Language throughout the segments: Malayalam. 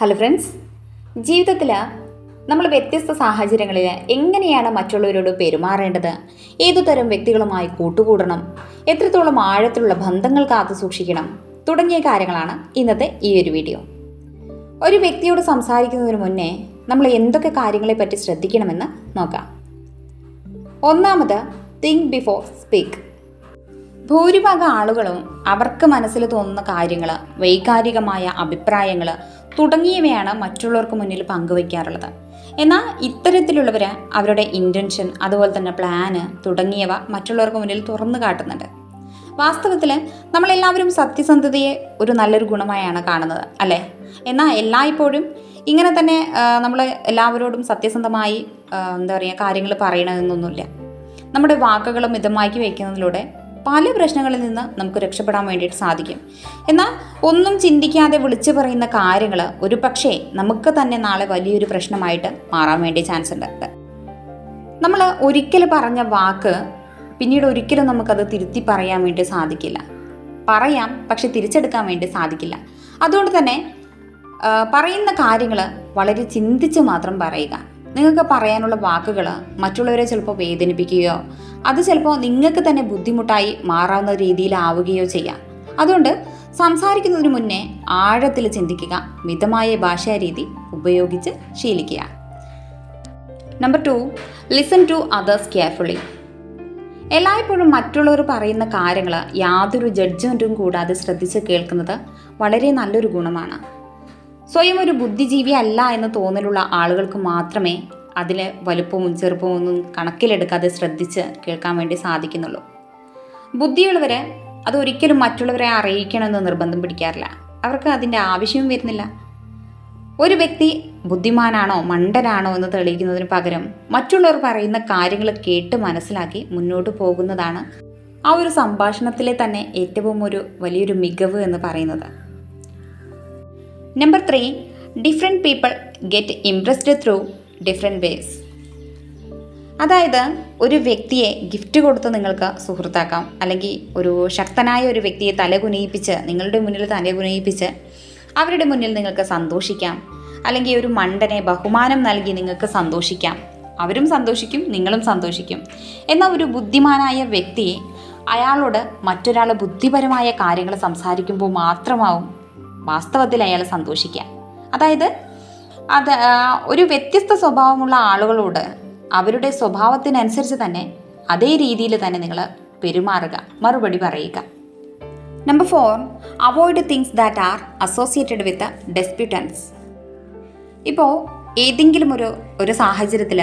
ഹലോ ഫ്രണ്ട്സ്, ജീവിതത്തിൽ നമ്മൾ വ്യത്യസ്ത സാഹചര്യങ്ങളിൽ എങ്ങനെയാണ് മറ്റുള്ളവരോട് പെരുമാറേണ്ടത്, ഏതുതരം വ്യക്തികളുമായി കൂട്ടുകൂടണം, എത്രത്തോളം ആഴത്തിലുള്ള ബന്ധങ്ങൾ കാത്തു സൂക്ഷിക്കണം തുടങ്ങിയ കാര്യങ്ങളാണ് ഇന്നത്തെ ഈ ഒരു വീഡിയോ. ഒരു വ്യക്തിയോട് സംസാരിക്കുന്നതിന് മുന്നേ നമ്മൾ എന്തൊക്കെ കാര്യങ്ങളെപ്പറ്റി ശ്രദ്ധിക്കണമെന്ന് നോക്കാം. ഒന്നാമത്, തിങ്ക് ബിഫോർ സ്പീക്ക്. ഭൂരിഭാഗം ആളുകളും അവർക്ക് മനസ്സിൽ തോന്നുന്ന കാര്യങ്ങൾ, വൈകാരികമായ അഭിപ്രായങ്ങൾ തുടങ്ങിയവയാണ് മറ്റുള്ളവർക്ക് മുന്നിൽ പങ്കുവയ്ക്കാറുള്ളത്. എന്നാൽ ഇത്തരത്തിലുള്ളവർ അവരുടെ ഇൻറ്റൻഷൻ, അതുപോലെ തന്നെ പ്ലാന് തുടങ്ങിയവ മറ്റുള്ളവർക്ക് മുന്നിൽ തുറന്നു കാട്ടുന്നുണ്ട്. വാസ്തവത്തിൽ നമ്മളെല്ലാവരും സത്യസന്ധതയെ ഒരു നല്ലൊരു ഗുണമായാണ് കാണുന്നത്, അല്ലേ? എന്നാൽ എല്ലായ്പ്പോഴും ഇങ്ങനെ തന്നെ നമ്മൾ എല്ലാവരോടും സത്യസന്ധമായി കാര്യങ്ങൾ പറയണമെന്നൊന്നുമില്ല. നമ്മുടെ വാക്കുകൾ മിതമാക്കി വയ്ക്കുന്നതിലൂടെ പല പ്രശ്നങ്ങളിൽ നിന്ന് നമുക്ക് രക്ഷപ്പെടാൻ വേണ്ടിയിട്ട് സാധിക്കും. എന്നാൽ ഒന്നും ചിന്തിക്കാതെ വിളിച്ചു പറയുന്ന കാര്യങ്ങൾ ഒരു പക്ഷേ നമുക്ക് തന്നെ നാളെ വലിയൊരു പ്രശ്നമായിട്ട് മാറാൻ വേണ്ടി ചാൻസ് ഉണ്ട്. നമ്മൾ ഒരിക്കൽ പറഞ്ഞ വാക്ക് പിന്നീട് ഒരിക്കലും നമുക്കത് തിരുത്തി പറയാൻ വേണ്ടി സാധിക്കില്ല. പറയാം, പക്ഷെ തിരിച്ചെടുക്കാൻ വേണ്ടി സാധിക്കില്ല. അതുകൊണ്ട് തന്നെ പറയുന്ന കാര്യങ്ങൾ വളരെ ചിന്തിച്ച് മാത്രം പറയുക. നിങ്ങൾക്ക് പറയാനുള്ള വാക്കുകൾ മറ്റുള്ളവരെ ചിലപ്പോൾ വേദനിപ്പിക്കുകയോ അത് ചിലപ്പോൾ നിങ്ങൾക്ക് തന്നെ ബുദ്ധിമുട്ടായി മാറാവുന്ന രീതിയിലാവുകയോ ചെയ്യാം. അതുകൊണ്ട് സംസാരിക്കുന്നതിന് മുന്നേ ആഴത്തിൽ ചിന്തിക്കുക, മിതമായ ഭാഷാ രീതി ഉപയോഗിച്ച് ശീലിക്കുക. Number 2, listen to others carefully. എല്ലായ്പ്പോഴും മറ്റുള്ളവർ പറയുന്ന കാര്യങ്ങൾ യാതൊരു ജഡ്ജ്മെൻറ്റും കൂടാതെ ശ്രദ്ധിച്ച് കേൾക്കുന്നത് വളരെ നല്ലൊരു ഗുണമാണ്. സ്വയം ഒരു ബുദ്ധിജീവി അല്ല എന്ന് തോന്നലുള്ള ആളുകൾക്ക് മാത്രമേ അതിൽ വലുപ്പവും ചെറുപ്പവും ഒന്നും കണക്കിലെടുക്കാതെ ശ്രദ്ധിച്ച് കേൾക്കാൻ വേണ്ടി സാധിക്കുന്നുള്ളൂ. ബുദ്ധിയുള്ളവർ അതൊരിക്കലും മറ്റുള്ളവരെ അറിയിക്കണമെന്ന് നിർബന്ധം പിടിക്കാറില്ല. അവർക്ക് അതിൻ്റെ ആവശ്യവും വരുന്നില്ല. ഒരു വ്യക്തി ബുദ്ധിമാനാണോ മണ്ടനാണോ എന്ന് തെളിയിക്കുന്നതിന് പകരം മറ്റുള്ളവർ പറയുന്ന കാര്യങ്ങൾ കേട്ട് മനസ്സിലാക്കി മുന്നോട്ട് പോകുന്നതാണ് ആ ഒരു സംഭാഷണത്തിലെ തന്നെ ഏറ്റവും വലിയൊരു മികവ് എന്ന് പറയുന്നത്. Number 3, different people get impressed through different ways. അതായത് ഒരു വ്യക്തിയെ ഗിഫ്റ്റ് കൊടുത്ത് നിങ്ങൾക്ക് സുഹൃത്താക്കാം, അല്ലെങ്കിൽ ഒരു ശക്തനായ ഒരു വ്യക്തിയെ നിങ്ങളുടെ മുന്നിൽ തലകുനിയിപ്പിച്ച് അവരുടെ മുന്നിൽ നിങ്ങൾക്ക് സന്തോഷിക്കാം, അല്ലെങ്കിൽ ഒരു മണ്ടനെ ബഹുമാനം നൽകി നിങ്ങൾക്ക് സന്തോഷിക്കാം. അവരും സന്തോഷിക്കും, നിങ്ങളും സന്തോഷിക്കും. എന്നാൽ ഒരു ബുദ്ധിമാനായ വ്യക്തി അയാളോട് മറ്റൊരാൾ ബുദ്ധിപരമായ കാര്യങ്ങൾ സംസാരിക്കുമ്പോൾ മാത്രമാവും വാസ്തവത്തിൽ അയാൾ സന്തോഷിക്കുക. അതായത് ഒരു വ്യത്യസ്ത സ്വഭാവമുള്ള ആളുകളോട് അവരുടെ സ്വഭാവത്തിനനുസരിച്ച് തന്നെ അതേ രീതിയിൽ തന്നെ നിങ്ങൾ പെരുമാറുക, മറുപടി പറയുക. Number 4, avoid things that are associated with disputants. ഇപ്പോൾ ഏതെങ്കിലും ഒരു സാഹചര്യത്തിൽ,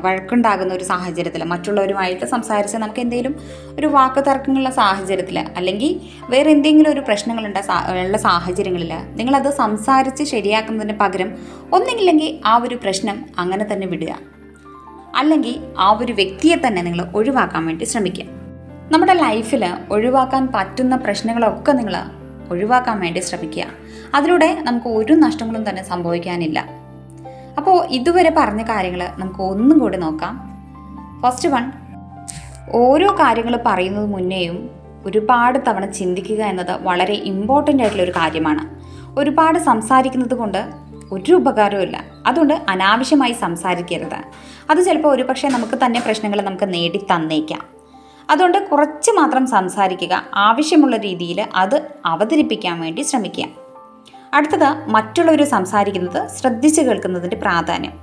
വഴക്കുണ്ടാകുന്ന ഒരു സാഹചര്യത്തിൽ, മറ്റുള്ളവരുമായിട്ട് സംസാരിച്ച് നമുക്ക് എന്തെങ്കിലും ഒരു വാക്ക് തർക്കങ്ങളുള്ള സാഹചര്യത്തിൽ, അല്ലെങ്കിൽ വേറെ എന്തെങ്കിലും ഒരു പ്രശ്നങ്ങളുള്ള സാഹചര്യങ്ങളിൽ നിങ്ങളത് സംസാരിച്ച് ശരിയാക്കുന്നതിന് പകരം ഒന്നുമില്ലെങ്കിൽ ആ ഒരു പ്രശ്നം അങ്ങനെ തന്നെ വിടുക, അല്ലെങ്കിൽ ആ ഒരു വ്യക്തിയെ തന്നെ നിങ്ങൾ ഒഴിവാക്കാൻ വേണ്ടി ശ്രമിക്കുക. നമ്മുടെ ലൈഫിൽ ഒഴിവാക്കാൻ പറ്റുന്ന പ്രശ്നങ്ങളൊക്കെ നിങ്ങൾ ഒഴിവാക്കാൻ വേണ്ടി ശ്രമിക്കുക. അതിലൂടെ നമുക്ക് ഒരു നഷ്ടങ്ങളും തന്നെ സംഭവിക്കാനില്ല. അപ്പോൾ ഇതുവരെ പറഞ്ഞ കാര്യങ്ങൾ നമുക്ക് ഒന്നും കൂടി നോക്കാം. ഫസ്റ്റ് 1, ഓരോ കാര്യങ്ങൾ പറയുന്നത് മുന്നേയും ഒരുപാട് തവണ ചിന്തിക്കുക എന്നത് വളരെ ഇമ്പോർട്ടൻ്റ് ആയിട്ടുള്ളൊരു കാര്യമാണ്. ഒരുപാട് സംസാരിക്കുന്നത് കൊണ്ട് ഒരു ഉപകാരവും. അതുകൊണ്ട് അനാവശ്യമായി സംസാരിക്കരുത്. അത് ചിലപ്പോൾ ഒരുപക്ഷെ നമുക്ക് തന്നെ പ്രശ്നങ്ങൾ നമുക്ക് നേടി തന്നേക്കാം. അതുകൊണ്ട് കുറച്ച് മാത്രം സംസാരിക്കുക, ആവശ്യമുള്ള രീതിയിൽ അത് അവതരിപ്പിക്കാൻ വേണ്ടി ശ്രമിക്കുക. അടുത്തത്, മറ്റുള്ളവർ സംസാരിക്കുന്നത് ശ്രദ്ധിച്ച് കേൾക്കുന്നതിൻ്റെ പ്രാധാന്യം.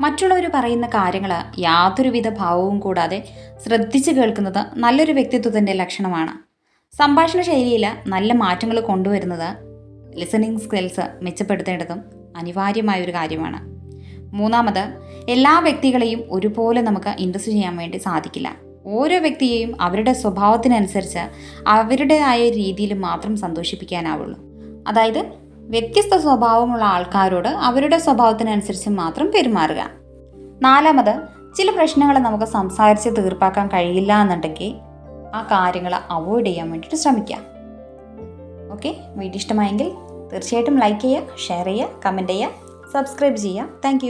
മറ്റുള്ളവർ പറയുന്ന കാര്യങ്ങൾ യാതൊരുവിധ ഭാവവും കൂടാതെ ശ്രദ്ധിച്ച് കേൾക്കുന്നത് നല്ലൊരു വ്യക്തിത്വത്തിൻ്റെ ലക്ഷണമാണ്. സംഭാഷണ ശൈലിയിൽ നല്ല മാറ്റങ്ങൾ കൊണ്ടുവരുന്നത് ലിസണിങ് സ്കിൽസ് മെച്ചപ്പെടുത്തേണ്ടതും അനിവാര്യമായൊരു കാര്യമാണ്. മൂന്നാമത്, എല്ലാ വ്യക്തികളെയും ഒരുപോലെ നമുക്ക് ഇൻട്രസ്റ്റ് ചെയ്യാൻ വേണ്ടി സാധിക്കില്ല. ഓരോ വ്യക്തിയെയും അവരുടെ സ്വഭാവത്തിനനുസരിച്ച് അവരുടേതായ രീതിയിൽ മാത്രം സന്തോഷിപ്പിക്കാനാവുള്ളൂ. അതായത് വ്യത്യസ്ത സ്വഭാവമുള്ള ആൾക്കാരോട് അവരുടെ സ്വഭാവത്തിനനുസരിച്ച് മാത്രം പെരുമാറുക. നാലാമത്, ചില പ്രശ്നങ്ങൾ നമുക്ക് സംസാരിച്ച് തീർപ്പാക്കാൻ കഴിയില്ല എന്നുണ്ടെങ്കിൽ ആ കാര്യങ്ങൾ അവോയ്ഡ് ചെയ്യാൻ വേണ്ടിയിട്ട് ശ്രമിക്കാം. ഓക്കെ, വീഡിയോ ഇഷ്ടമായെങ്കിൽ തീർച്ചയായിട്ടും ലൈക്ക് ചെയ്യുക, ഷെയർ ചെയ്യുക, കമൻറ്റ് ചെയ്യുക, സബ്സ്ക്രൈബ് ചെയ്യുക. താങ്ക്